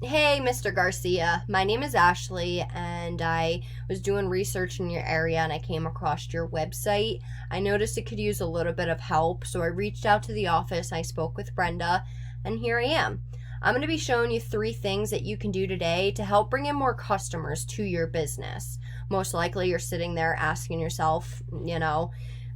Hey, Mr. Garcia. My name is Ashley, and I was doing research in your area and I came across your website. I noticed it could use a little bit of help, so I reached out to the office. I spoke with Brenda, and here I am. I'm going to be showing you 3 things that you can do today to help bring in more customers to your business. Most likely, you're sitting there asking yourself,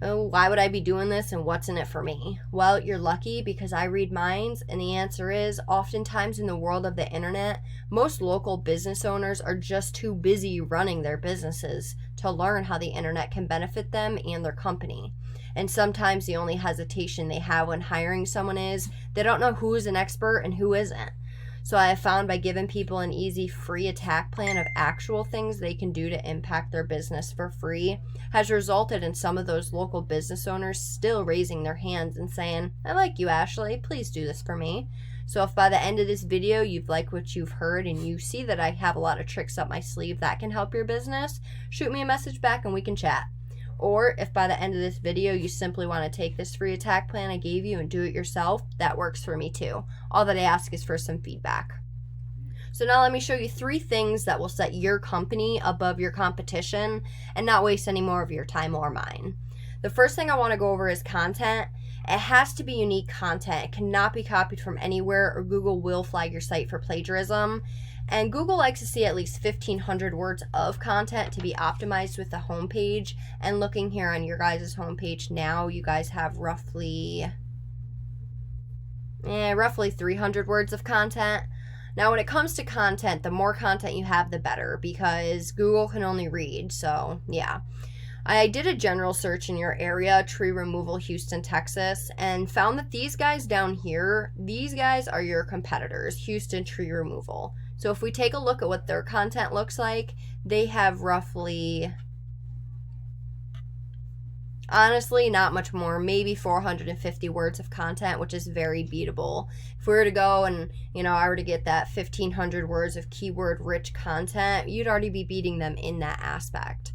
oh, why would I be doing this and what's in it for me? Well, you're lucky because I read minds, and the answer is oftentimes in the world of the internet, most local business owners are just too busy running their businesses to learn how the internet can benefit them and their company. And sometimes the only hesitation they have when hiring someone is they don't know who is an expert and who isn't. So I have found by giving people an easy free attack plan of actual things they can do to impact their business for free has resulted in some of those local business owners still raising their hands and saying, I like you, Ashley, please do this for me. So if by the end of this video you've liked what you've heard and you see that I have a lot of tricks up my sleeve that can help your business, shoot me a message back and we can chat. Or if by the end of this video you simply want to take this free attack plan I gave you and do it yourself, that works for me too. All that I ask is for some feedback. So now let me show you 3 things that will set your company above your competition and not waste any more of your time or mine. The first thing I want to go over is content. It has to be unique content. It cannot be copied from anywhere or Google will flag your site for plagiarism. And Google likes to see at least 1,500 words of content to be optimized with the homepage. And looking here on your guys' homepage now, you guys have roughly 300 words of content. Now, when it comes to content, the more content you have, the better, because Google can only read. So, yeah. I did a general search in your area, tree removal, Houston, Texas, and found that these guys down here, these guys are your competitors, Houston Tree Removal. So if we take a look at what their content looks like, they have roughly, honestly, not much more, maybe 450 words of content, which is very beatable. If we were to go and, I were to get that 1,500 words of keyword-rich content, you'd already be beating them in that aspect.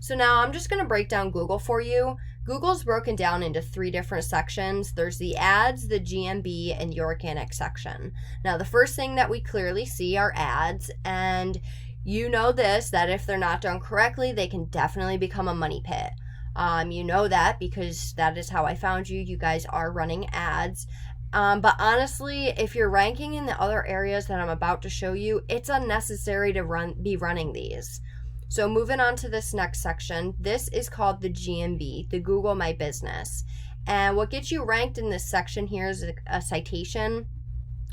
So now I'm just going to break down Google for you. Google's broken down into 3 different sections. There's the ads, the GMB, and the organic section. Now the first thing that we clearly see are ads, and you know this, that if they're not done correctly, they can definitely become a money pit. You know that because that is how I found you. You guys are running ads. But honestly, if you're ranking in the other areas that I'm about to show you, it's unnecessary to be running these. So moving on to this next section, this is called the GMB, the Google My Business. And what gets you ranked in this section here is a citation.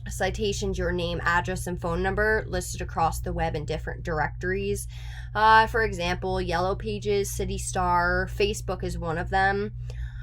A citation's your name, address, and phone number listed across the web in different directories. For example, Yellow Pages, City Star, Facebook is one of them.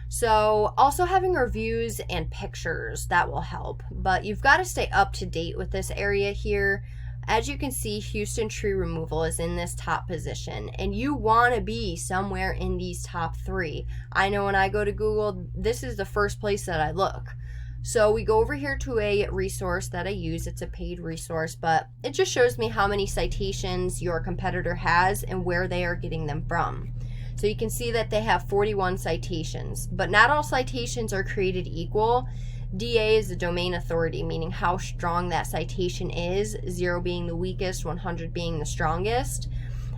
So also having reviews and pictures, that will help. But you've got to stay up to date with this area here. As you can see, Houston Tree Removal is in this top position, and you want to be somewhere in these top 3. I know when I go to Google, this is the first place that I look. So we go over here to a resource that I use. It's a paid resource, but it just shows me how many citations your competitor has and where they are getting them from. So you can see that they have 41 citations, but not all citations are created equal. DA is the domain authority, meaning how strong that citation is, 0 being the weakest, 100 being the strongest.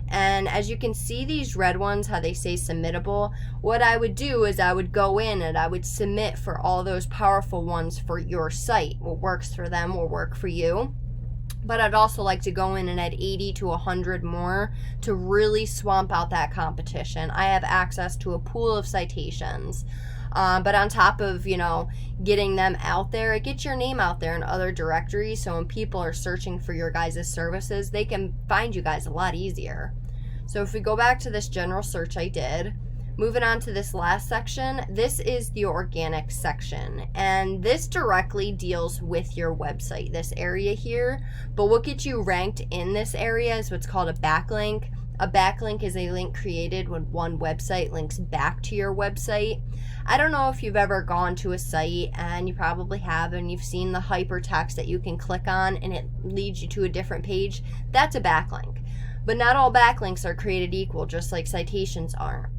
And as you can see, these red ones, how they say submittable, what I would do is I would go in and I would submit for all those powerful ones for your site. What works for them will work for you. But I'd also like to go in and add 80 to 100 more to really swamp out that competition. I have access to a pool of citations. But on top of, getting them out there, it gets your name out there in other directories. So when people are searching for your guys' services, they can find you guys a lot easier. So if we go back to this general search I did, moving on to this last section, this is the organic section. And this directly deals with your website, this area here. But what gets you ranked in this area is what's called a backlink. A backlink is a link created when one website links back to your website. I don't know if you've ever gone to a site, and you probably have, and you've seen the hypertext that you can click on and it leads you to a different page. That's a backlink. But not all backlinks are created equal, just like citations aren't.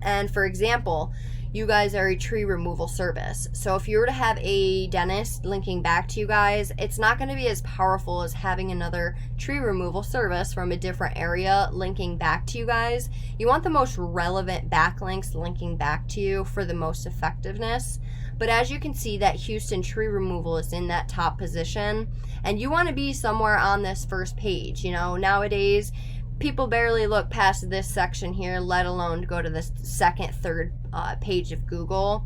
And for example, you guys are a tree removal service. So if you were to have a dentist linking back to you guys, it's not going to be as powerful as having another tree removal service from a different area linking back to you guys. You want the most relevant backlinks linking back to you for the most effectiveness. But as you can see, that Houston tree removal is in that top position, and you want to be somewhere on this first page. You know, nowadays people barely look past this section here, let alone go to the second, third page of Google.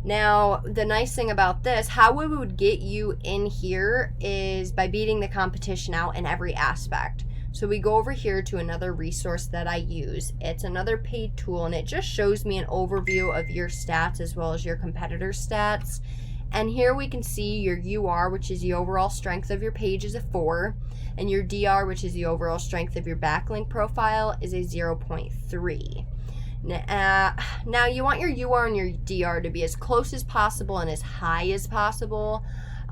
Now, the nice thing about this, how we would get you in here is by beating the competition out in every aspect. So we go over here to another resource that I use. It's another paid tool, and it just shows me an overview of your stats as well as your competitors' stats. And here we can see your UR, which is the overall strength of your page, is a 4. And your DR, which is the overall strength of your backlink profile, is a 0.3. Now you want your UR and your DR to be as close as possible and as high as possible.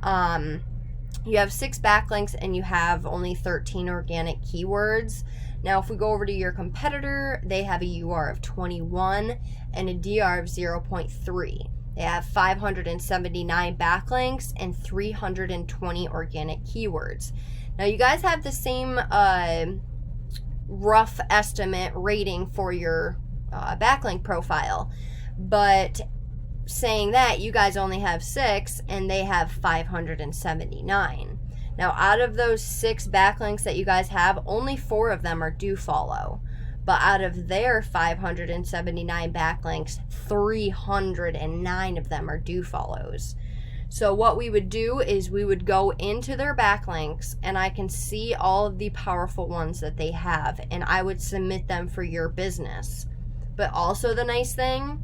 You have 6 backlinks and you have only 13 organic keywords. Now if we go over to your competitor, they have a UR of 21 and a DR of 0.3. They have 579 backlinks and 320 organic keywords. Now you guys have the same rough estimate rating for your backlink profile, but saying that, you guys only have 6 and they have 579. Now out of those 6 backlinks that you guys have, only 4 of them are do follow. But out of their 579 backlinks, 309 of them are do follows. So what we would do is we would go into their backlinks, and I can see all of the powerful ones that they have, and I would submit them for your business. But also the nice thing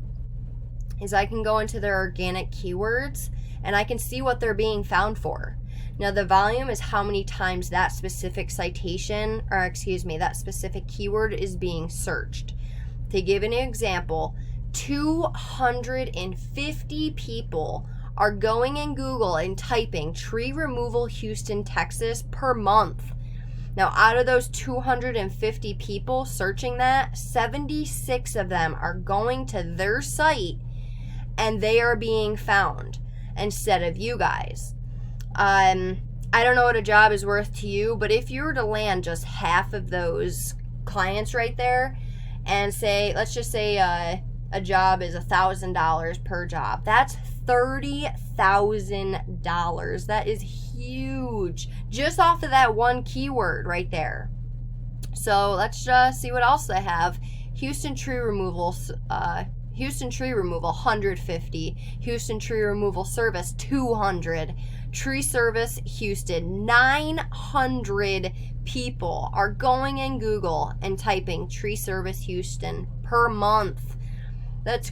is I can go into their organic keywords and I can see what they're being found for. Now the volume is how many times that specific citation, or excuse me, that specific keyword is being searched. To give an example, 250 people are going in Google and typing tree removal Houston, Texas per month. Now out of those 250 people searching that, 76 of them are going to their site and they are being found instead of you guys. I don't know what a job is worth to you, but if you were to land just half of those clients right there and say, let's just say a job is $1,000 per job, that's $30,000. That is huge just off of that one keyword right there. So let's just see what else they have. Houston tree removal, 150. Houston tree removal service, 200. Tree service Houston, 900 people are going in Google and typing tree service Houston per month. That's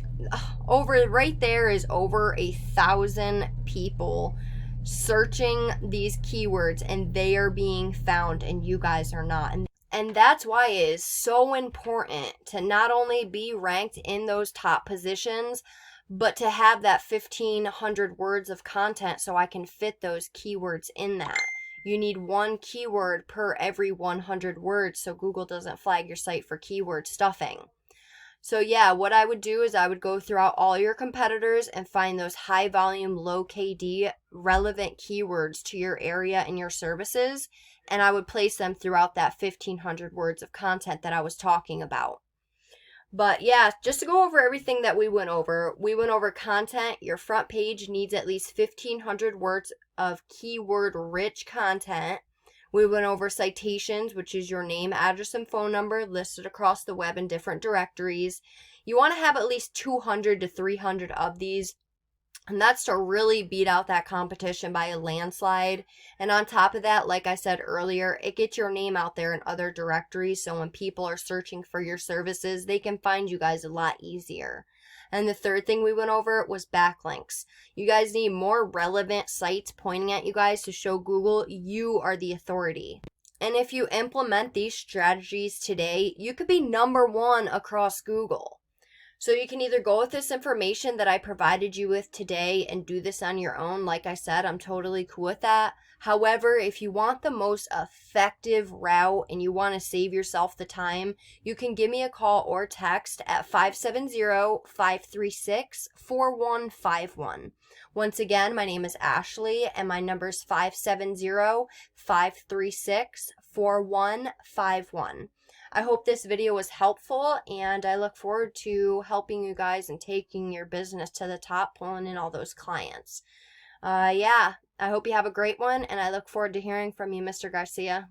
over, right there is over 1,000 people searching these keywords and they are being found and you guys are not. And that's why it is so important to not only be ranked in those top positions, but to have that 1,500 words of content so I can fit those keywords in that. You need 1 keyword per every 100 words so Google doesn't flag your site for keyword stuffing. So yeah, what I would do is I would go throughout all your competitors and find those high volume, low KD, relevant keywords to your area and your services, and I would place them throughout that 1,500 words of content that I was talking about. But yeah, just to go over everything that we went over content. Your front page needs at least 1,500 words of keyword-rich content. We went over citations, which is your name, address, and phone number listed across the web in different directories. You want to have at least 200 to 300 of these, and that's to really beat out that competition by a landslide. And on top of that, like I said earlier, it gets your name out there in other directories, so when people are searching for your services, they can find you guys a lot easier. And the third thing we went over was backlinks. You guys need more relevant sites pointing at you guys to show Google you are the authority. And if you implement these strategies today, you could be #1 across Google. So you can either go with this information that I provided you with today and do this on your own. Like I said, I'm totally cool with that. However, if you want the most effective route and you want to save yourself the time, you can give me a call or text at 570-536-4151. Once again, my name is Ashley and my number is 570-536-4151. I hope this video was helpful, and I look forward to helping you guys and taking your business to the top, pulling in all those clients. Yeah, I hope you have a great one, and I look forward to hearing from you, Mr. Garcia.